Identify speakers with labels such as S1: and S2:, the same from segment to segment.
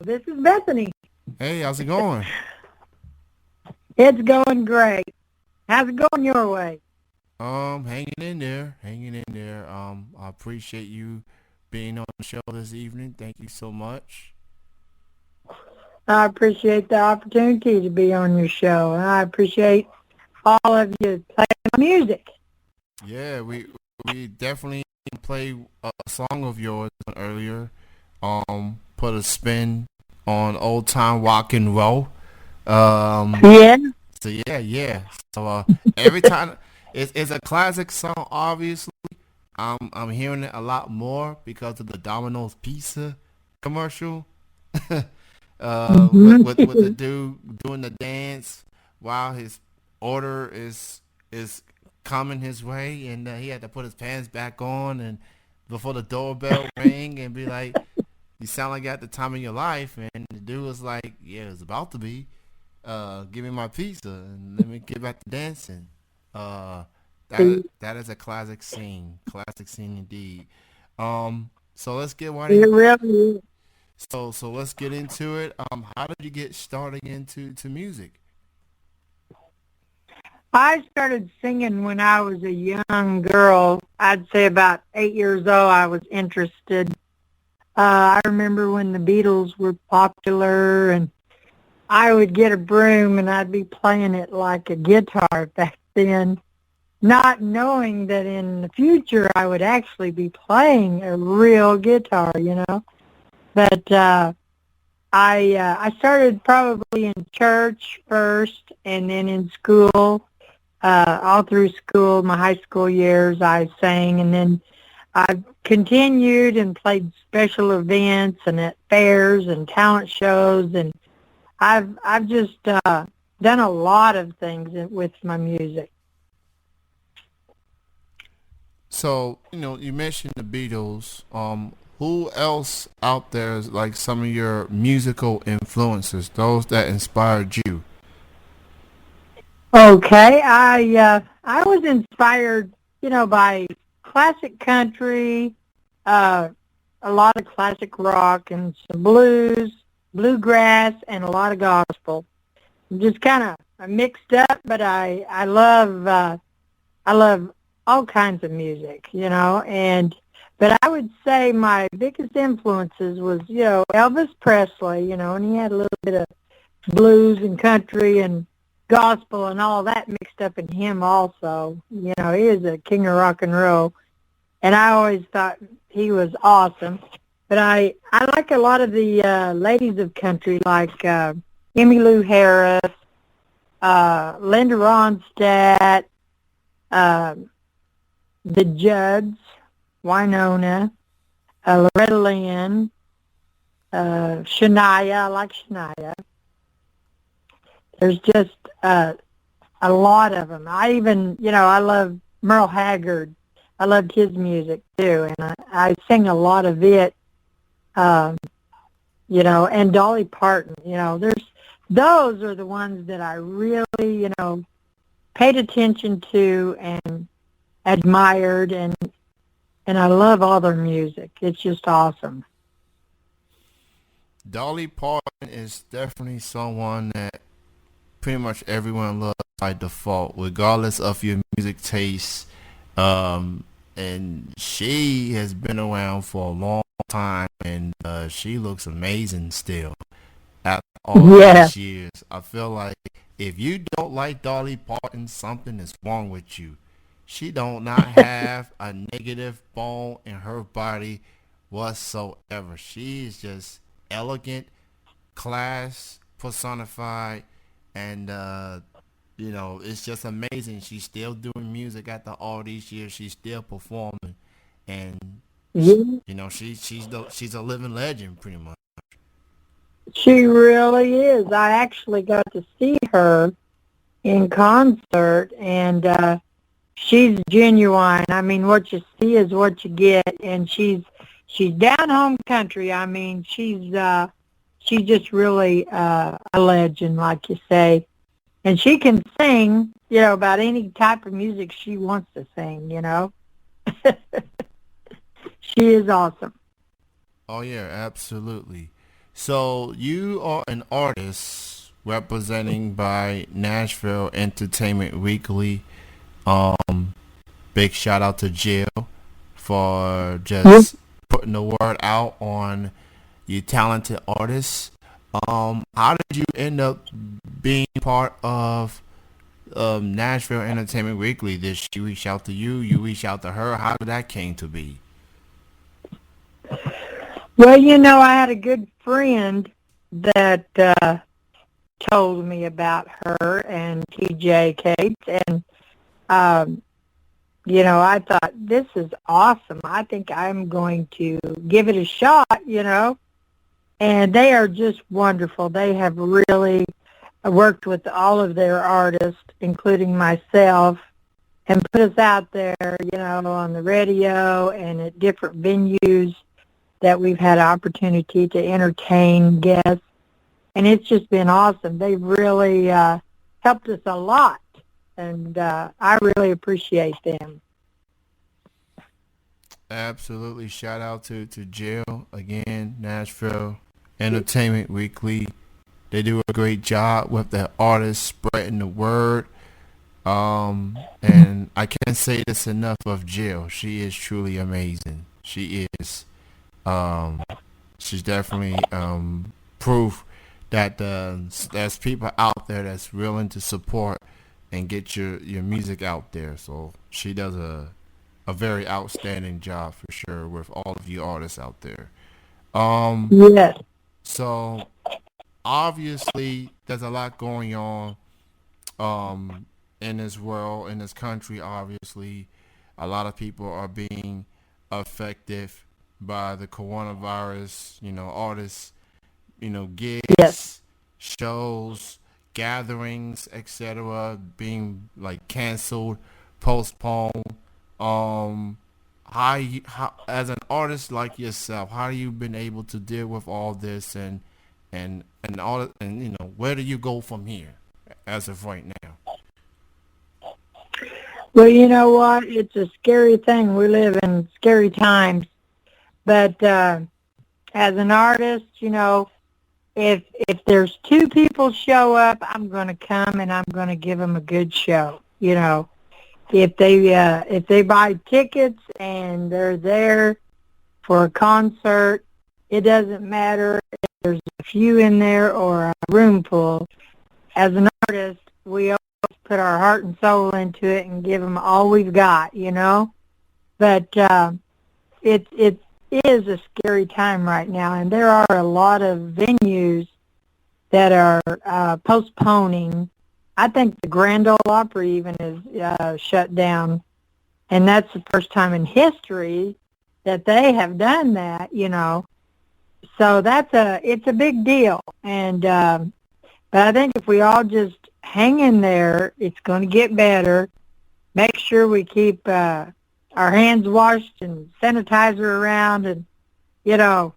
S1: This is Bethany.
S2: Hey, how's it going?
S1: It's going great. How's it going your way?
S2: Hanging in there, hanging in there. I appreciate you being on the show this evening. Thank you so much.
S1: I appreciate the opportunity to be on your show. I appreciate all of you playing my music.
S2: Yeah, we definitely play a song of yours earlier. Put a spin on old time rock and roll. Um,
S1: Yeah.
S2: so yeah. So every time it's a classic song. Obviously, I'm hearing it a lot more because of the Domino's Pizza commercial. With the
S1: Mhm.
S2: dude doing the dance while his order is coming his way, and he had to put his pants back on and before the doorbell rang and be like, "You sound like you're at the time of your life," and the dude was like, "Yeah, it's about to be. Give me my pizza and let me get back to dancing." Uh, that is a classic scene indeed. So let's get right
S1: It
S2: in.
S1: really is.
S2: So let's get into it. How did you get started into music?
S1: I started singing when I was a young girl. I'd say about 8 years old I was interested. I remember when the Beatles were popular and I would get a broom and I'd be playing it like a guitar back then, not knowing that in the future I would actually be playing a real guitar. But I started probably in church first, and then in school. All through school, my high school years, I sang, and then I continued and played special events and at fairs and talent shows, and I've just done a lot of things with my music.
S2: So you mentioned the Beatles. Who else out there is like some of your musical influences? Those that inspired you?
S1: Okay, I was inspired, by classic country, uh, a lot of classic rock, and some blues, bluegrass, and a lot of gospel. Just kind of mixed up, but I love all kinds of music, and but I would say my biggest influences was, Elvis Presley, and he had a little bit of blues and country and gospel and all that mixed up in him also. He is a king of rock and roll, and I always thought he was awesome. But I like a lot of the ladies of country, like Emmylou Harris, Linda Ronstadt, uh, the Judds, Winona, Loretta Lynn, Shania. I like Shania. There's just a lot of them. I even, I love Merle Haggard. I loved his music too, and I sing a lot of it. Um, and Dolly Parton. Those are the ones that I really, paid attention to and admired, and I love all their music. It's just awesome.
S2: Dolly Parton is definitely someone that pretty much everyone loves by default, regardless of your music taste. Um, and she has been around for a long time, and she looks amazing still after all
S1: Yeah.
S2: these years. I feel like if you don't like Dolly Parton, something is wrong with you. She don't not have a negative bone in her body whatsoever. She is just elegant, class personified, and it's just amazing. She's still doing music after all these years. She's still performing, and
S1: Yeah.
S2: she's a living legend, pretty much.
S1: She really is. I actually got to see her in concert, and she's genuine. I mean, what you see is what you get, and she's down home country. I mean, she's just really a legend, like you say, and she can sing, about any type of music she wants to sing. She is awesome.
S2: Oh yeah, absolutely. So you are an artist representing by Nashville Entertainment Weekly. Um, Big shout out to Jill for
S1: Yep.
S2: just putting the word out on you talented artists. How did you end up being part of Nashville Entertainment Weekly? Did she reach out to you? You reach out to her? How did that came to be?
S1: Well, I had a good friend that told me about her and TJ Cates, and um, I thought this is awesome. I think I'm going to give it a shot. And they are just wonderful. They have really worked with all of their artists, including myself, and put us out there, on the radio and at different venues that we've had opportunity to entertain guests. And it's just been awesome. They've really helped us a lot, and I really appreciate them.
S2: Absolutely. Shout out to Jill again, Nashville Entertainment Weekly. They do a great job with the artists spreading the word. And I can't say this enough of Jill. She is truly amazing. She is. Um, she's definitely proof that there's people out there that's willing to support and get your music out there. So she does a very outstanding job for sure with all of you artists out there. Um,
S1: Yes.
S2: so obviously there's a lot going on in this world, in this country. Obviously, a lot of people are being affected by the coronavirus. Artists,
S1: Yes.
S2: gigs, shows, gatherings, etc., being like canceled, postponed. Um, how as an artist like yourself, how you been able to deal with all this and all and where do you go from here as of right now?
S1: Well, you know what? It's a scary thing. We live in scary times. But as an artist, if there's two people show up, I'm going to come and I'm going to give them a good show. If they buy tickets and they're there for a concert, it doesn't matter if there's a few in there or a room full. As an artist, we always put our heart and soul into it and give them all we've got. But it is a scary time right now, and there are a lot of venues that are postponing. I think the Grand Ole Opry even is shut down, and that's the first time in history that they have done that. So it's a big deal, and but I think if we all just hang in there, it's going to get better. Make sure we keep our hands washed and sanitizer around, and you know,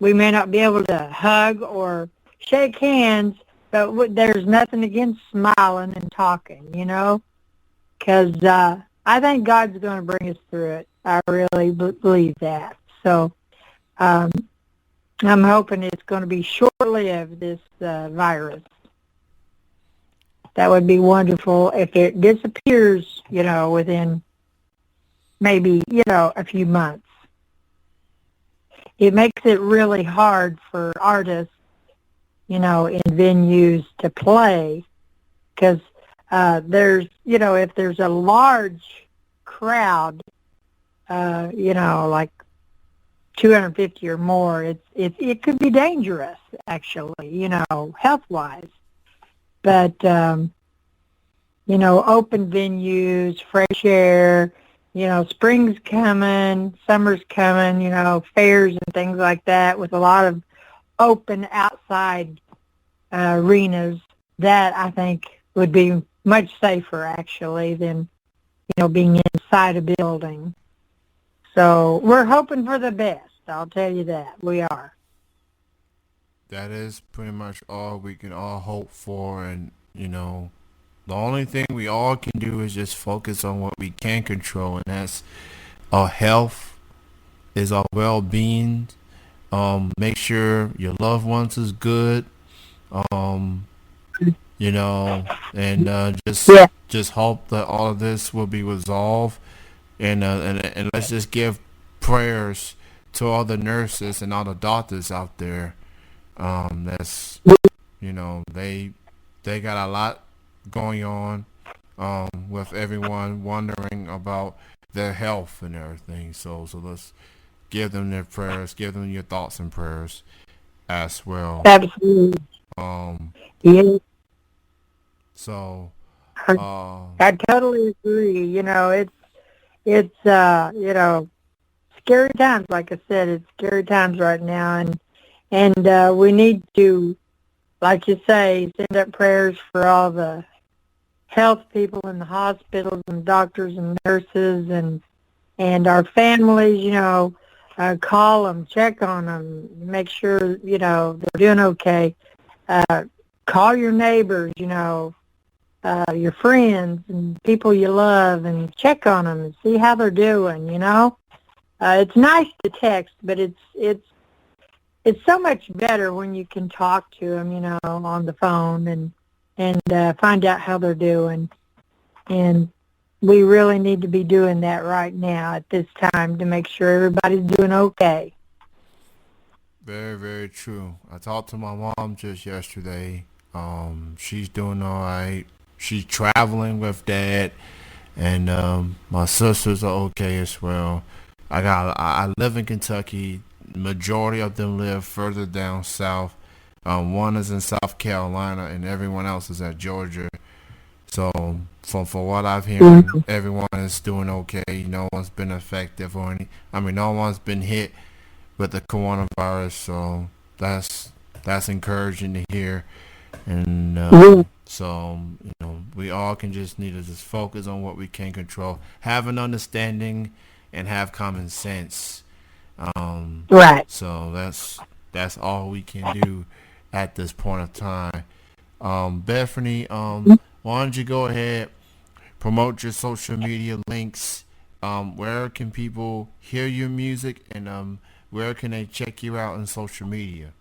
S1: we may not be able to hug or shake hands, but there's nothing against smiling and talking, because I think God's going to bring us through it. I really believe that. So um, I'm hoping it's going to be short-lived, this virus. That would be wonderful if it disappears, within maybe, a few months. It makes it really hard for artists, in venues to play because if there's a large crowd, like 250 or more, it could be dangerous, actually, health-wise. But, open venues, fresh air, spring's coming, summer's coming, fairs and things like that with a lot of open outside arenas, that I think would be much safer, actually, than, being inside a building. So we're hoping for the best. I'll tell you that. We are.
S2: That is pretty much all we can all hope for, and the only thing we all can do is just focus on what we can control, and that's our health, is our well-being, Make sure your loved ones is good. Um, you know, and
S1: Yeah,
S2: just hope that all of this will be resolved, and let's just give prayers to all the nurses and all the doctors out there. That's they got a lot going on, with everyone wondering about their health and everything. So let's give them their prayers, give them your thoughts and prayers as well.
S1: absolutely.
S2: Um,
S1: Yeah,
S2: so
S1: I,
S2: uh,
S1: I totally agree. It's scary times. Like I said, it's scary times right now, and we need to, like you say, send up prayers for all the health people in the hospitals and doctors and nurses and our families. Call them, check on them, make sure they're doing okay. Uh, Call your neighbors, your friends and people you love, and check on them and see how they're doing. It's nice to text, but it's so much better when you can talk to them, on the phone and find out how they're doing. And we really need to be doing that right now at this time to make sure everybody's doing okay.
S2: very, very true. I talked to my mom just yesterday. She's doing all right. She's traveling with dad, and my sisters are okay as well. I live in Kentucky. Majority of them live further down south. One is in South Carolina, and everyone else is at Georgia. So, from what I've hearing,
S1: Mhm.
S2: everyone is doing okay. No one's been affected or any. I mean, no one's been hit with the coronavirus. So that's encouraging to hear. And
S1: Yeah.
S2: we all can just need to just focus on what we can control, have an understanding, and have common sense. Um,
S1: Right.
S2: so that's all we can do at this point of time. Bethany, why don't you go ahead, promote your social media links? Where can people hear your music, and where can they check you out on social media?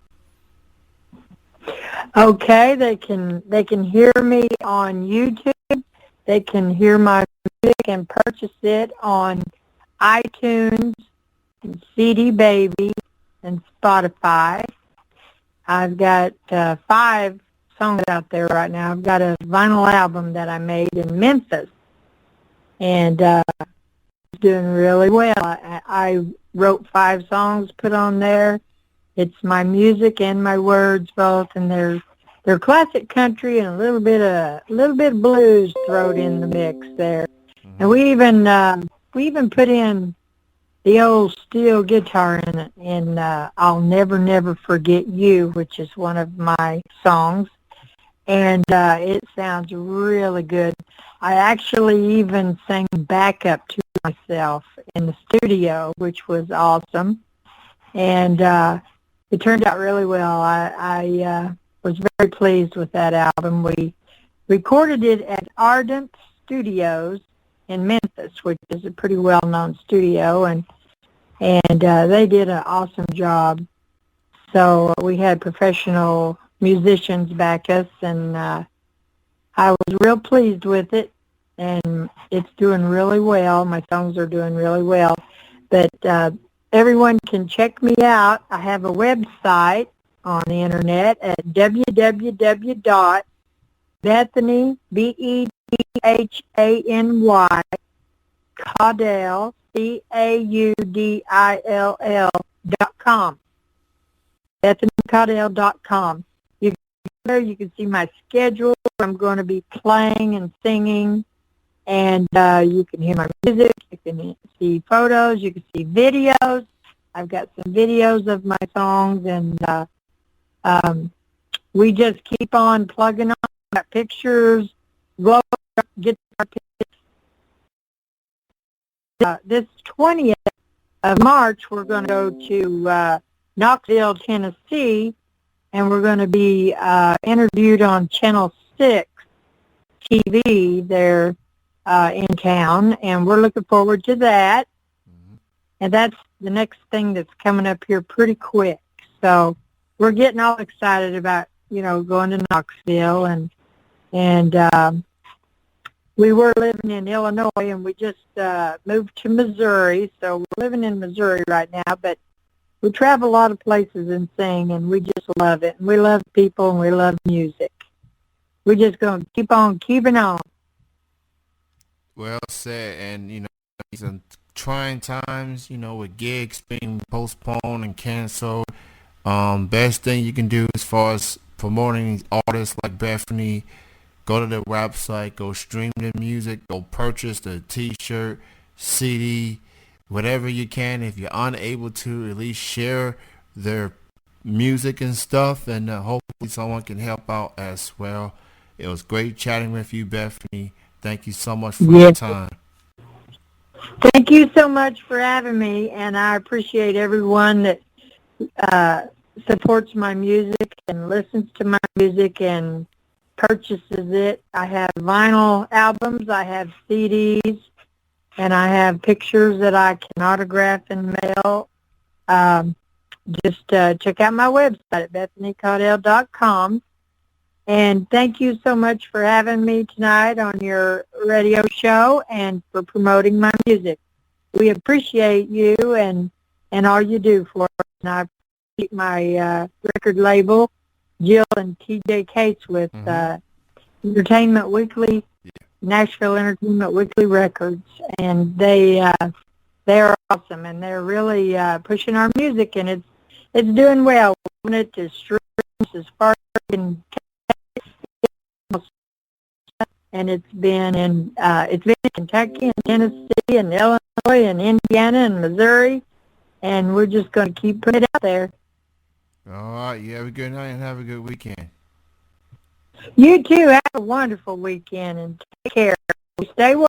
S1: Okay, they can hear me on YouTube. They can hear my music and purchase it on iTunes and CD Baby and Spotify. I've got 5 songs out there right now. I've got a vinyl album that I made in Memphis, and it's doing really well. I wrote 5 songs, put on there. It's my music and my words both, and they're classic country and a little bit of blues thrown in the mix there. And
S2: Mm-hmm.
S1: we even put in the old steel guitar in it, in I'll Never Never Forget You, which is one of my songs, and it sounds really good. I actually even sang backup to myself in the studio, which was awesome, and it turned out really well. I was very pleased with that album. We recorded it at Ardent Studios in Memphis, which is a pretty well-known studio, and they did an awesome job. So we had professional musicians back us, and I was real pleased with it, and it's doing really well. My songs are doing really well, but everyone can check me out. I have a website on the internet at www.bethany, Bethany, Caudill, Caudill.com. BethanyCaudill.com. You can go there, you can see my schedule. I'm going to be playing and singing, and you can hear my music. You can see photos. You can see videos. I've got some videos of my songs, and um, we just keep on plugging on. Got pictures, glow guitar pictures. This 20th of March, we're going to go to Knoxville, Tennessee, and we're going to be interviewed on Channel 6 TV there in town, and we're looking forward to that.
S2: Mm-hmm.
S1: And that's the next thing that's coming up here pretty quick. So we're getting all excited about, going to Knoxville, and we were living in Illinois, and we just moved to Missouri. So we're living in Missouri right now, but we travel a lot of places and sing, and we just love it. And we love people, and we love music. We're just going to keep on keeping on.
S2: Well said. And these are trying times. With gigs being postponed and canceled. Best thing you can do as far as promoting artists like Bethany, go to their website, go stream their music, go purchase the T-shirt, CD, whatever you can. If you're unable to, at least share their music and stuff, and hopefully someone can help out as well. It was great chatting with you, Bethany. Thank you so much for your time.
S1: Thank you so much for having me, and I appreciate everyone that supports my music and listens to my music and purchases it. I have vinyl albums, I have CDs, and I have pictures that I can autograph and mail. Just check out my website at BethanyCaudill.com. And thank you so much for having me tonight on your radio show and for promoting my music. We appreciate you and all you do for us. And I appreciate my record label, Jill and TJ Cates with Entertainment Weekly, Nashville Entertainment Weekly Records. And they are awesome, and they're really pushing our music, and it's doing well. We want it to streams as far as we can. And it's been in Kentucky and Tennessee and Illinois and Indiana and Missouri, and we're just going to keep putting it out there.
S2: All right, you have a good night and have a good weekend.
S1: You too. Have a wonderful weekend and take care. Stay well.